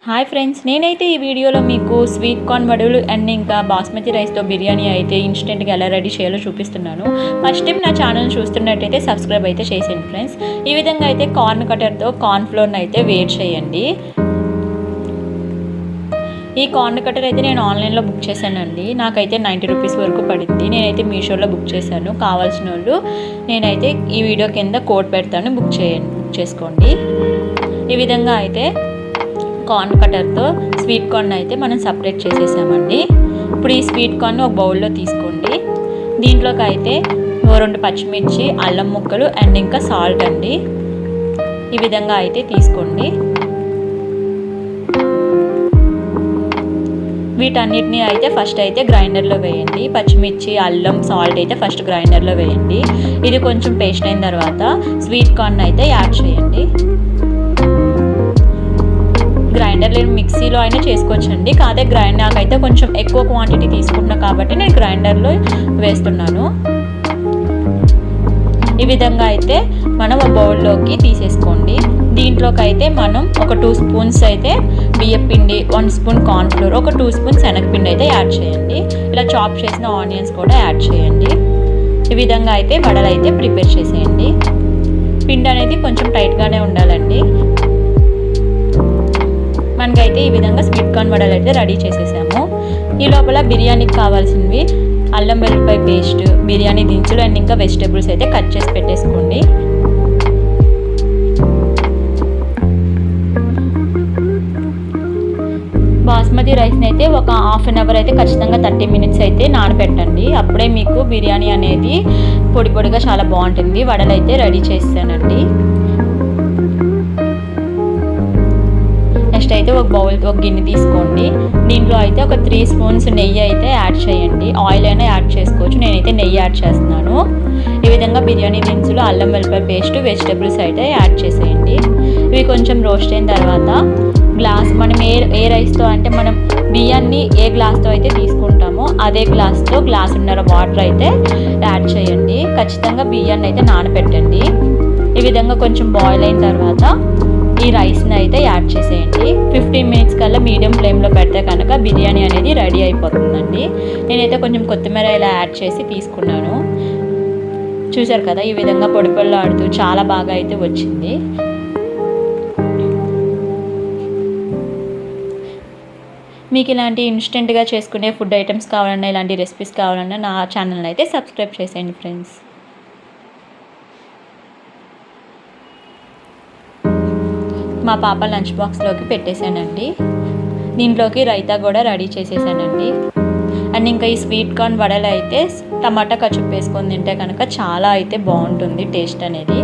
Hi friends, నేనైతే ఈ వీడియోలో మీకు స్వీట్ కార్న్ వడలు అండ్ ఇంకా బాస్మతి రైస్తో బిర్యానీ అయితే ఇన్స్టెంట్గా ఎలా రెడీ చేయాలో చూపిస్తున్నాను. ఫస్ట్ టైం నా ఛానల్ చూస్తున్నట్టయితే సబ్స్క్రైబ్ అయితే చేసేయండి ఫ్రెండ్స్. ఈ విధంగా అయితే కార్న్ కటర్తో కార్న్ ఫ్లోర్ని అయితే వేడి చేయండి. ఈ కార్న్ కటర్ అయితే నేను ఆన్లైన్లో బుక్ చేశానండి. నాకైతే 90 రూపీస్ వరకు పడింది. నేనైతే మీషోలో బుక్ చేశాను. కావాల్సిన వాళ్ళు నేనైతే ఈ వీడియో కింద కోడ్ పెడతాను, బుక్ చేసుకోండి. ఈ విధంగా అయితే కార్న్ కటర్తో స్వీట్ కార్న్ అయితే మనం సపరేట్ చేసేసామండి. ఇప్పుడు ఈ స్వీట్ కార్న్ ఒక బౌల్లో తీసుకోండి. దీంట్లోకి అయితే 2 పచ్చిమిర్చి, అల్లం ముక్కలు అండ్ ఇంకా సాల్ట్ అండి. ఈ విధంగా అయితే తీసుకోండి. వీటన్నిటిని అయితే ఫస్ట్ అయితే గ్రైండర్లో వేయండి. పచ్చిమిర్చి, అల్లం, సాల్ట్ అయితే ఫస్ట్ గ్రైండర్లో వేయండి. ఇది కొంచెం పేస్ట్ అయిన తర్వాత స్వీట్ కార్న్ అయితే యాడ్ చేయండి. గ్రైండర్లో మిక్సీలో అయినా చేసుకోవచ్చండి. కాదే నాకైతే కొంచెం ఎక్కువ క్వాంటిటీ తీసుకుంటున్నా కాబట్టి నేను గ్రైండర్లో వేస్తున్నాను. ఈ విధంగా అయితే మనం ఒక బౌల్లోకి తీసేసుకోండి. దీంట్లోకి అయితే మనం ఒక 2 స్పూన్స్ అయితే బియ్యపిండి, 1 స్పూన్ కార్న్ఫ్లోర్, ఒక 2 స్పూన్ శనగపిండి అయితే యాడ్ చేయండి. ఇలా చాప్ చేసిన ఆనియన్స్ కూడా యాడ్ చేయండి. ఈ విధంగా అయితే వడలు అయితే ప్రిపేర్ చేసేయండి. పిండి అనేది కొంచెం టైట్గానే ఉండాలండి. మనకైతే ఈ విధంగా స్వీట్ కార్న్ వడలు అయితే రెడీ చేసేసాము. ఈ లోపల బిర్యానీకి కావాల్సినవి అల్లం వెల్లుల్లిపాయ పేస్ట్, బిర్యానీ దినుసులు అండ్ ఇంకా వెజిటేబుల్స్ అయితే కట్ చేసి పెట్టేసుకోండి. బాస్మతి రైస్ని అయితే ఒక హాఫ్ అన్ అవర్ అయితే ఖచ్చితంగా 30 మినిట్స్ అయితే నానబెట్టండి. అప్పుడే మీకు బిర్యానీ అనేది పొడి పొడిగా చాలా బాగుంటుంది. వడలు అయితే రెడీ చేస్తానండి. నెక్స్ట్ అయితే ఒక గిన్నె తీసుకోండి. దీంట్లో అయితే ఒక 3 స్పూన్స్ నెయ్యి అయితే యాడ్ చేయండి. ఆయిల్ అయినా యాడ్ చేసుకోవచ్చు, నేనైతే నెయ్యి యాడ్ చేస్తున్నాను. ఈ విధంగా బిర్యానీ దినుసులు, అల్లం వెల్లుల్లిపాయ పేస్ట్, వెజిటేబుల్స్ అయితే యాడ్ చేసేయండి. ఇవి కొంచెం రోస్ట్ అయిన తర్వాత మనం ఏ రైస్తో అంటే మనం బియ్యాన్ని ఏ గ్లాస్తో అయితే తీసుకుంటామో అదే గ్లాస్తో గ్లాసున్నర వాటర్ అయితే యాడ్ చేయండి. ఖచ్చితంగా బియ్యాన్ని అయితే నానబెట్టండి. ఈ విధంగా కొంచెం బాయిల్ అయిన తర్వాత ఈ రైస్ని అయితే యాడ్ చేసేయండి. 15 మినిట్స్ కల్లా మీడియం ఫ్లేమ్లో పెడితే కనుక బిర్యానీ అనేది రెడీ అయిపోతుందండి. నేనైతే కొంచెం కొత్తిమీర ఇలా యాడ్ చేసి తీసుకున్నాను. చూసారు కదా, ఈ విధంగా పొడి పొడిలాడుతూ చాలా బాగా అయితే వచ్చింది. మీకు ఇలాంటి ఇన్స్టెంట్గా చేసుకునే ఫుడ్ ఐటమ్స్ కావాలన్నా, ఇలాంటి రెసిపీస్ కావాలన్నా నా ఛానల్ని అయితే సబ్స్క్రైబ్ చేసేయండి ఫ్రెండ్స్. మా పాప లంచ్ బాక్స్లోకి పెట్టేశానండి. దీంట్లోకి రైతా కూడా రెడీ చేసేసానండి. అండ్ ఇంకా ఈ స్వీట్ కార్న్ వడలు అయితే టమాటా కచుప్ వేసుకొని తింటే కనుక చాలా అయితే బాగుంటుంది టేస్ట్ అనేది.